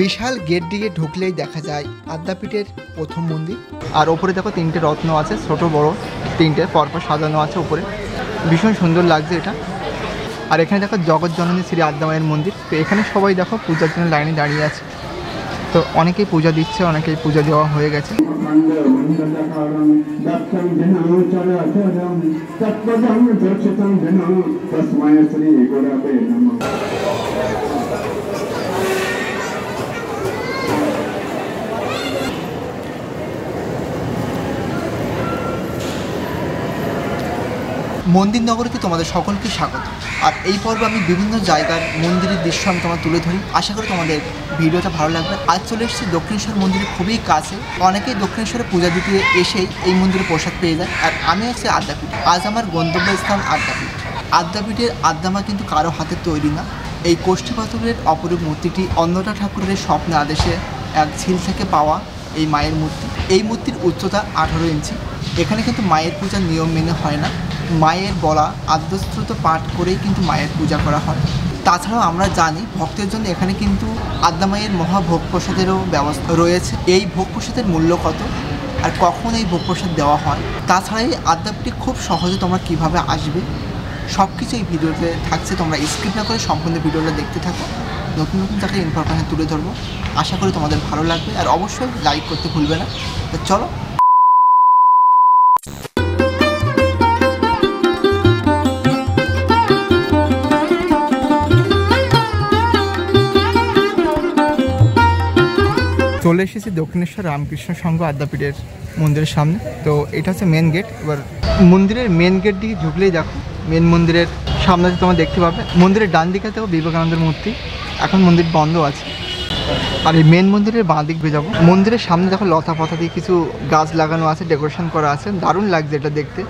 বিশাল gate দিয়ে ঢুকলেই দেখা যায় আদ্যাপীঠের প্রথম মন্দির। আর ওপরে দেখো তিনটে রত্ন আছে, ছোট বড় তিনটে পরপর সাজানো আছে উপরে, ভীষণ সুন্দর লাগছে এটা। আর এখানে দেখো জগৎজননী শ্রী আদ্যামায়ের মন্দির। তো এখানে সবাই দেখো পূজার জন্য লাইনে দাঁড়িয়ে আছে। তো অনেকেই পূজা দিচ্ছে, অনেকেই পূজা দেওয়া হয়ে গেছে। মন্দির নগরীতে তোমাদের সকলকে স্বাগত। আর এই পর্বে আমি বিভিন্ন জায়গার মন্দিরের দৃশ্য আমি তোমার তুলে ধরি। আশা করি তোমাদের ভিডিওটা ভালো লাগবে। আজ চলে এসেছি দক্ষিণেশ্বর মন্দিরের খুবই কাছে। অনেকেই দক্ষিণেশ্বরে পূজা দিতে এসেই এই মন্দিরে প্রসাদ পেয়ে যায়। আর আমি আছি আদ্যাপীঠ। আজ আমার গন্তব্যস্থান আদ্যাপীঠ। আদ্যাপীঠের আদ্যামা কিন্তু কারো হাতে তৈরি না। এই কোষ্ঠী পাথরের অপরূপ মূর্তিটি অন্নদা ঠাকুরের স্বপ্নে আদেশে এক ঝিল থেকে পাওয়া এই মায়ের মূর্তি। এই মূর্তির উচ্চতা 18 ইঞ্চি। এখানে কিন্তু মায়ের পূজার নিয়ম মেনে হয় না। মায়ের বলা আদ্যশ্রুত পাঠ করেই কিন্তু মায়ের পূজা করা হয়। তাছাড়াও আমরা জানি ভক্তের জন্য এখানে কিন্তু আদ্যামায়ের মহাভোগ প্রসাদেরও ব্যবস্থা রয়েছে। এই ভোগ প্রসাদের মূল্য কত আর কখন এই ভোগ প্রসাদ দেওয়া হয়, তাছাড়া এই আদ্যাপীঠে খুব সহজে তোমরা কিভাবে আসবে সব কিছু এই ভিডিওতে থাকছে। তোমরা স্কিপ না করে সম্পূর্ণ ভিডিওটা দেখতে থাকো। নতুন নতুন জায়গায় ইনফরমেশন তুলে ধরবো। আশা করি তোমাদের ভালো লাগবে। আর অবশ্যই লাইক করতে ভুলবে না। তো চলো। চলে এসেছি দক্ষিণেশ্বর রামকৃষ্ণ সংঘ আদ্যাপীঠের মন্দিরের সামনে। তো এটা হচ্ছে মেন গেট। এবার মন্দিরের মেন গেট দিকে ঢুকলেই দেখো মেন মন্দিরের সামনে তোমরা দেখতে পাবে। মন্দিরের ডান দিকে দেখো বিবেকানন্দের মূর্তি। এখন মন্দির বন্ধ আছে। আর এই মেন মন্দিরের বাঁ দিক দিয়ে যাবো। মন্দিরের সামনে দেখো লতা পাতা দিয়ে কিছু গাছ লাগানো আছে, ডেকোরেশন করা আছে, দারুণ লাগছে এটা দেখতে।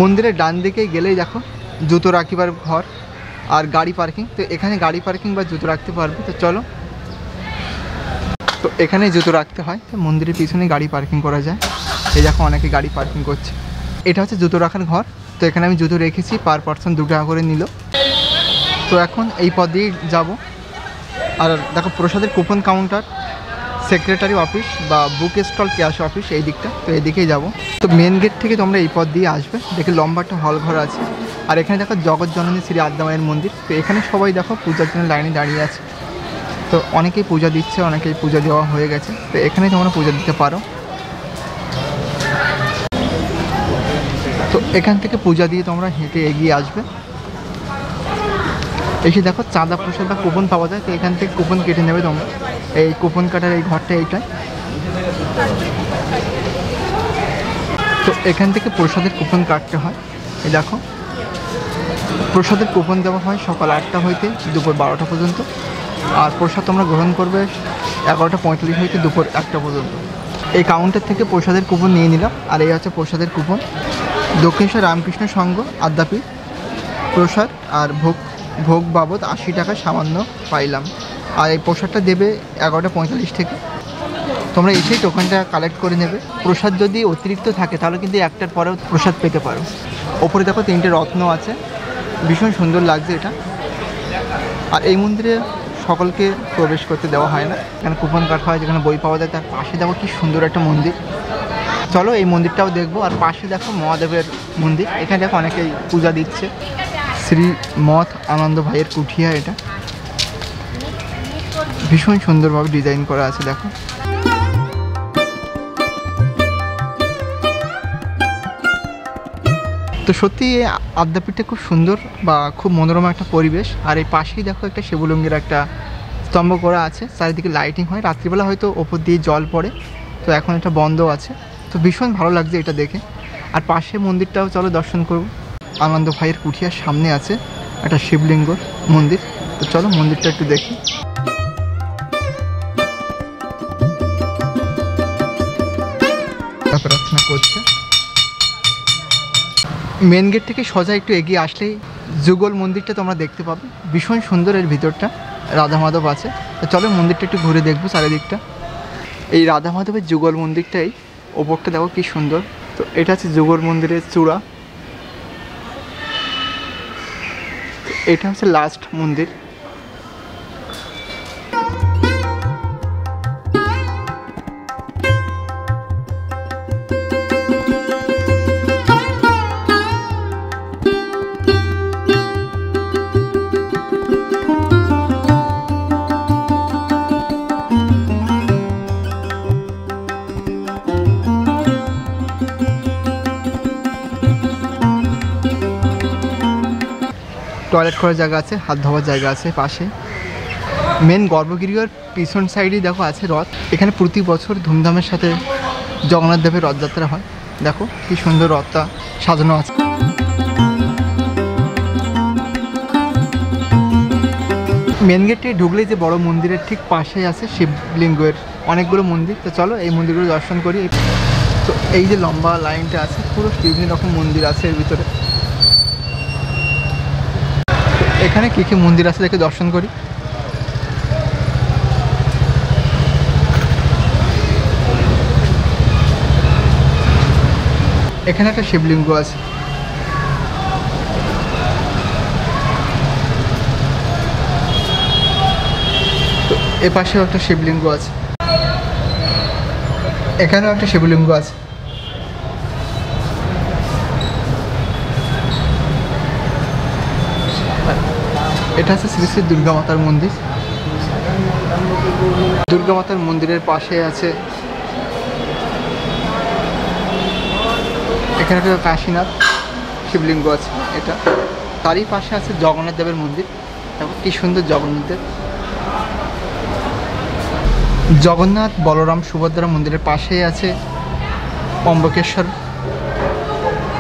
মন্দিরের ডান দিকে গেলেই দেখো জুতো রাখিবার ঘর আর গাড়ি পার্কিং। তো এখানে গাড়ি পার্কিং বা জুতো রাখতে পারবে। তো চলো। তো এখানে জুতো রাখতে হয়। তো মন্দিরের পিছনে গাড়ি পার্কিং করা যায়। এই দেখো অনেকে গাড়ি পার্কিং করছে। এটা হচ্ছে জুতো রাখার ঘর। তো এখানে আমি জুতো রেখেছি, পার পার্সন 2 টাকা করে নিল। তো এখন এই পথ দিয়ে যাবো। আর দেখো প্রসাদের কুপন কাউন্টার, সেক্রেটারি অফিস বা বুক স্টল, ক্যাশ অফিস এই দিকটা। তো এদিকেই যাবো। তো মেন গেট থেকে তোমরা এই পথ দিয়ে আসবে। দেখে লম্বা একটা হল ঘর আছে। আর এখানে দেখো জগৎজননী শ্রী আদ্যামায়ের মন্দির। তো এখানে সবাই দেখো পূজার জন্য লাইনে দাঁড়িয়ে আছে। তো অনেকেই পূজা দিচ্ছে, অনেকেই পূজা দেওয়া হয়ে গেছে। তো এখানে তোমরা পূজা দিতে পারো। তো এখান থেকে পূজা দিয়ে তোমরা হেঁটে এগিয়ে আসবে। এসে দেখো চাঁদা প্রসাদ বা কুপন পাওয়া যায়। তো এখান থেকে কুপন কেটে নেবে তোমরা। এই কুপন কাটার এই ঘরটা এইটাই। তো এখান থেকে প্রসাদের কুপন কাটতে হয়। এই দেখো প্রসাদের কুপন দেওয়া হয় সকাল 8টা হইতে দুপুর 12টা পর্যন্ত। আর প্রসাদ তোমরা গ্রহণ করবে 11:45 হইতে দুপুর 1টা পর্যন্ত। এই কাউন্টার থেকে প্রসাদের কুপন নিয়ে নিলাম। আর এই হচ্ছে প্রসাদের কুপন। দক্ষিণেশ্বর রামকৃষ্ণ সংঘ আদ্যাপীঠ প্রসাদ আর ভোগ বাবদ 80 টাকা সামান্য পাইলাম। আর এই প্রসাদটা দেবে 11:45 থেকে। তোমরা এসেই টোকেনটা কালেক্ট করে নেবে। প্রসাদ যদি অতিরিক্ত থাকে তাহলে কিন্তু 1টার পরেও প্রসাদ পেতে পারো। ওপরে দেখো 3টে রত্ন আছে, ভীষণ সুন্দর লাগছে এটা। আর এই মন্দিরে সকলকে প্রবেশ করতে দেওয়া হয় না। এখানে কুপন কাটা হয়, যেখানে বই পাওয়া যায়। তার পাশে দেখো কি সুন্দর একটা মন্দির। চলো এই মন্দিরটাও দেখবো। আর পাশে দেখো মহাদেবের মন্দির। এখানে দেখো অনেকেই পূজা দিচ্ছে। শ্রী মঠ আনন্দ ভাইয়ের কুঠিয়া এটা। ভীষণ সুন্দরভাবে ডিজাইন করা আছে দেখো। তো সত্যি আদ্যাপীঠটা খুব সুন্দর বা খুব মনোরম একটা পরিবেশ। আর এই পাশেই দেখো একটা শিবলিঙ্গের একটা স্তম্ভ করা আছে, চারিদিকে লাইটিং হয়। রাত্রিবেলা হয়তো ওপর দিয়ে জল পড়ে। তো এখন এটা বন্ধ আছে। তো ভীষণ ভালো লাগছে এটা দেখে। আর পাশে মন্দিরটাও চলো দর্শন করব। আনন্দ ভাইয়ের কুঠিয়ার সামনে আছে একটা শিবলিঙ্গ মন্দির। তো চলো মন্দিরটা একটু দেখি। প্রার্থনা করছে। মেন গেট থেকে সোজা একটু এগিয়ে আসলেই যুগল মন্দিরটা তোমরা দেখতে পাবে। ভীষণ সুন্দর এর ভিতরটা, রাধা মাধব আছে। তো চলো মন্দিরটা একটু ঘুরে দেখবো চারিদিকটা। এই রাধা মাধবের যুগল মন্দিরটাই ওপরটা দেখো কি সুন্দর। তো এটা হচ্ছে যুগল মন্দিরের চূড়া, এটা হচ্ছে লাস্ট মন্দির। টয়লেট করার জায়গা আছে, হাত ধোয়ার জায়গা আছে পাশে। মেন গর্ভগৃহের পিছন সাইডেই দেখো আছে রথ। এখানে প্রতি বছর ধুমধামের সাথে জগন্নাথ দেবের রথযাত্রা হয়। দেখো কি সুন্দর রথটা সাজানো আছে। মেন গেটে ঢুকলেই যে বড় মন্দিরের ঠিক পাশেই আছে শিবলিঙ্গের অনেকগুলো মন্দির। তো চলো এই মন্দিরগুলো দর্শন করি। তো এই যে লম্বা লাইনটা আছে, পুরো বিভিন্ন রকম মন্দির আছে এর ভিতরে। এখানে কী কী মন্দির আছে দেখে দর্শন করি। এখানে একটা শিবলিঙ্গ আছে। তো এ পাশেও একটা শিবলিঙ্গ আছে, এখানেও একটা শিবলিঙ্গ আছে। এটা হচ্ছে শ্রী শ্রী দুর্গা মাতার মন্দির। দুর্গা মাতার মন্দিরের পাশে আছে এখানে একটা কাশীনাথ শিবলিঙ্গ আছে। এটা তারই পাশে আছে জগন্নাথ দেবের মন্দির। দেখো কি সুন্দর জগন্নাথ দেব। জগন্নাথ বলরাম সুভদ্রা মন্দিরের পাশেই আছে অম্বকেশ্বর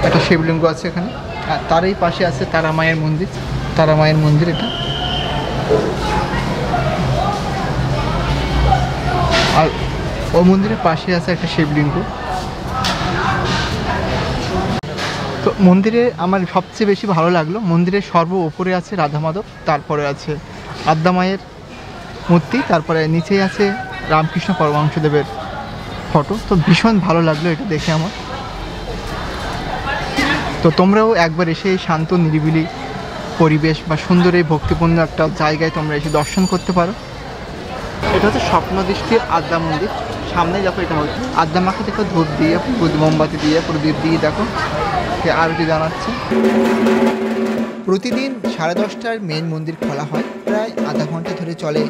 একটা শিবলিঙ্গ আছে এখানে। আর তারই পাশে আছে তারা মায়ের মন্দির। তারা মায়ের মন্দির এটা। আর ও মন্দিরের পাশে আছে একটা শিবলিঙ্গ। তো মন্দিরে আমার সবচেয়ে বেশি ভালো লাগলো, মন্দিরের সর্ব উপরে আছে রাধা মাধব, তারপরে আছে আদ্যা মায়ের মূর্তি, তারপরে নিচেই আছে রামকৃষ্ণ পরমহংসদেবের ফটো। তো ভীষণ ভালো লাগলো এটা দেখে আমার। তো তোমরাও একবার এসে এই শান্ত নিরিবিলি পরিবেশ বা সুন্দর এই ভক্তিপূর্ণ একটা জায়গায় তোমরা এসে দর্শন করতে পারো। এটা হচ্ছে স্বপ্নদৃষ্টির আদ্যা মন্দির। সামনে দেখো এটা হচ্ছে আদ্যা মাকে দেখো ধূপ দিয়ে মোমবাতি দিয়ে প্রদীপ দিয়ে দেখো আরতি জানাচ্ছে। প্রতিদিন 10:30টার মেন মন্দির খোলা হয়। প্রায় আধা ঘন্টা ধরে চলে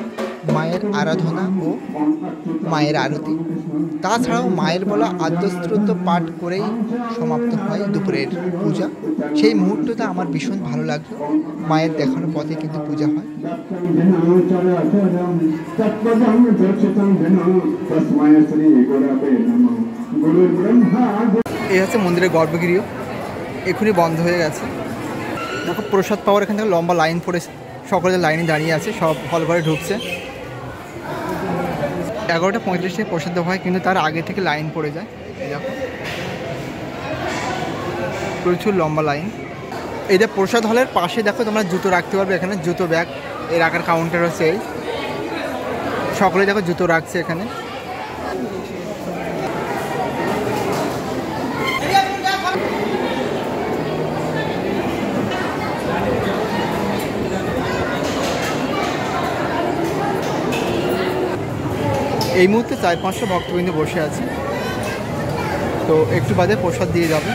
মায়ের আরাধনা ও মায়ের আরতি। তাছাড়াও মায়ের বলা আদ্যস্ত্রোত পাঠ করেই সমাপ্ত হয় দুপুরের পূজা। সেই মুহূর্তটা আমার ভীষণ ভালো লাগলো। মায়ের দেখানো পথে কিন্তু পূজা হয়। এই হচ্ছে মন্দিরের গর্ভগৃহ, এখনই বন্ধ হয়ে গেছে। দেখো প্রসাদ পাওয়ার এখান থেকে লম্বা লাইন পড়েছে, সকলে লাইনে দাঁড়িয়ে আছে, সব হল ঘরে ঢুকছে। 11:35 প্রসাদ দেওয়া হয়, কিন্তু তার আগে থেকে লাইন পড়ে যায়। দেখো প্রচুর লম্বা লাইন। এই যে প্রসাদ হলের পাশে দেখো তোমরা জুতো রাখতে পারবে, এখানে জুতো ব্যাগ এই রাখার কাউন্টার হচ্ছে এই। সকলে দেখো জুতো রাখছে এখানে। এই মুহূর্তে 400-500 ভক্তবৃন্দ বসে আছে। তো একটু বাদে প্রসাদ দিয়ে যাবে।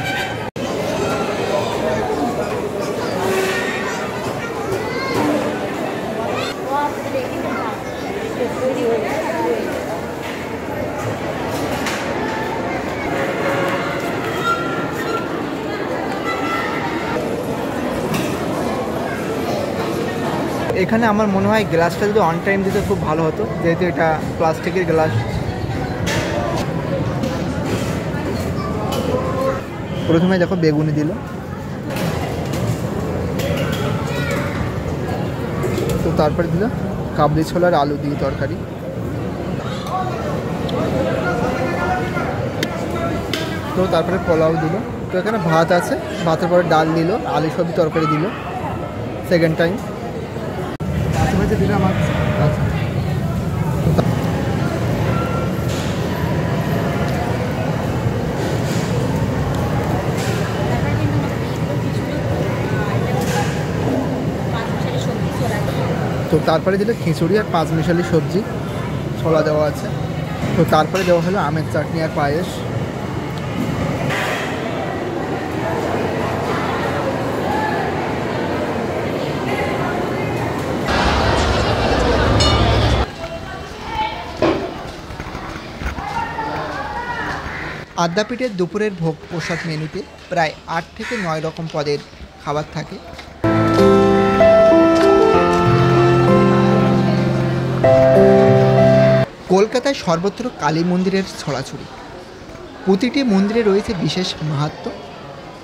এখানে আমার মনে হয় গ্লাসটা যদি অন টাইম দিতে খুব ভালো হতো, যেহেতু এটা প্লাস্টিকের গ্লাস। প্রথমে দেখো বেগুনি দিল, তো তারপরে দিল কাবলি ছোলার আলু দিয়ে তরকারি। তো তারপরে পোলাও দিল। তো এখানে ভাত আছে, ভাতের পরে ডাল দিল, আলু সবজি তরকারি দিল সেকেন্ড টাইম। তারপরে দিল আমার আচ্ছা তো তারপরে দিল খিচুড়ি আর 5 মিশালি সবজি ছোলা দেওয়া আছে। তো তারপরে দেওয়া হলো আমের চাটনি আর পায়েস। আদ্যাপীঠের দুপুরের ভোগ প্রসাদ মেনুতে প্রায় 8 থেকে 9 রকম পদের খাবার থাকে। কলকাতায় সর্বত্র কালী মন্দিরের ছড়াছড়ি। প্রতিটি মন্দিরে রয়েছে বিশেষ মাহাত্ম্য।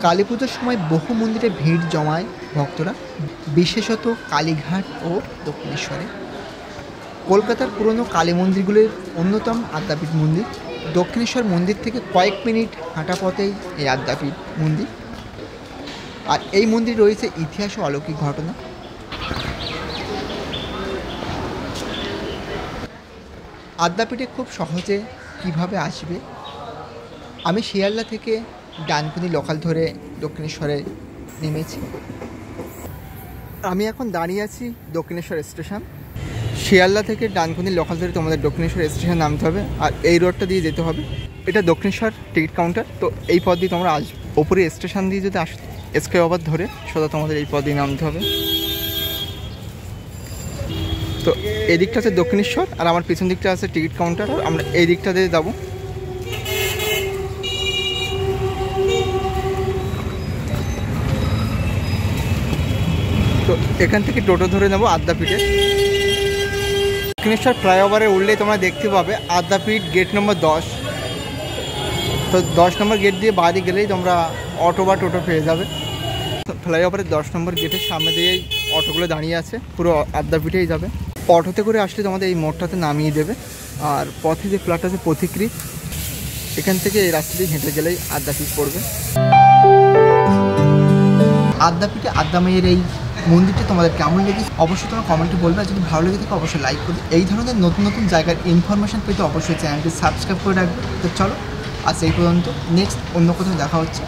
কালী পুজোর সময় বহু মন্দিরে ভিড় জমায় ভক্তরা, বিশেষত কালীঘাট ও দক্ষিণেশ্বরে। কলকাতার পুরনো কালী মন্দিরগুলির অন্যতম আদ্যাপীঠ মন্দির। দক্ষিণেশ্বর মন্দির থেকে কয়েক মিনিট হাঁটা পথেই এই আদ্যাপীঠ মন্দির। আর এই মন্দির রয়েছে ইতিহাস ও অলৌকিক ঘটনা। আদ্যাপীঠে খুব সহজে কিভাবে আসবে, আমি শিয়ালদা থেকে ডানকুনি লোকাল ধরে দক্ষিণেশ্বরে নেমেছি। আমি এখন দাঁড়িয়ে আছি দক্ষিণেশ্বর স্টেশন। শিয়ালদা থেকে ডানকুনি লোকাল ধরে তোমাদের দক্ষিণেশ্বর স্টেশন নামতে হবে, আর এই রোডটা দিয়ে যেতে হবে। এটা দক্ষিণেশ্বর টিকিট কাউন্টার। তো এই পথ দিয়ে তোমরা আসবে। ওপরে স্টেশন দিয়ে যদি আসো স্কাই ওভার ধরে সোজা তোমাদের এই পথ দিয়ে নামতে হবে। তো এই দিকটা আছে দক্ষিণেশ্বর, আর আমার পিছন দিকটা আছে টিকিট কাউন্টার। আর আমরা এই দিকটা দিয়ে যাবো। তো এখান থেকে টোটো ধরে নেবো আদ্যাপীঠে। দক্ষিণেশ্বর ফ্লাইওভারে উঠলেই তোমরা দেখতে পাবে আদ্যাপীঠ গেট নম্বর 10। তো 10 নম্বর গেট দিয়ে বাইরে গেলেই তোমরা অটো বা টোটো পেয়ে যাবে। ফ্লাইওভারের 10 নম্বর গেটের সামনে দিয়েই অটোগুলো দাঁড়িয়ে আছে, পুরো আদ্যাপীঠেই যাবে। অটোতে করে আসলে তোমাদের এই মোড়টাতে নামিয়ে দেবে। আর পথে যে ফ্ল্যাট আছে পথিকৃৎ, এখান থেকে এই রাস্তা দিয়ে হেঁটে গেলেই আদ্যাপীঠ পড়বে। আদ্যাপীঠে আদ্যামাইয়ের এই মন্দিরটি তোমাদের কেমন লেগেছে অবশ্যই তোমরা কমেন্টে বলবে। আর যদি ভালো লেগে থাকে অবশ্যই লাইক করবে। এই ধরনের নতুন নতুন জায়গার ইনফরমেশান পেতে অবশ্যই চ্যানেলটি সাবস্ক্রাইব করে রাখবে। তো চলো আজ এই পর্যন্ত, নেক্সট অন্য কোথাও দেখা হচ্ছে।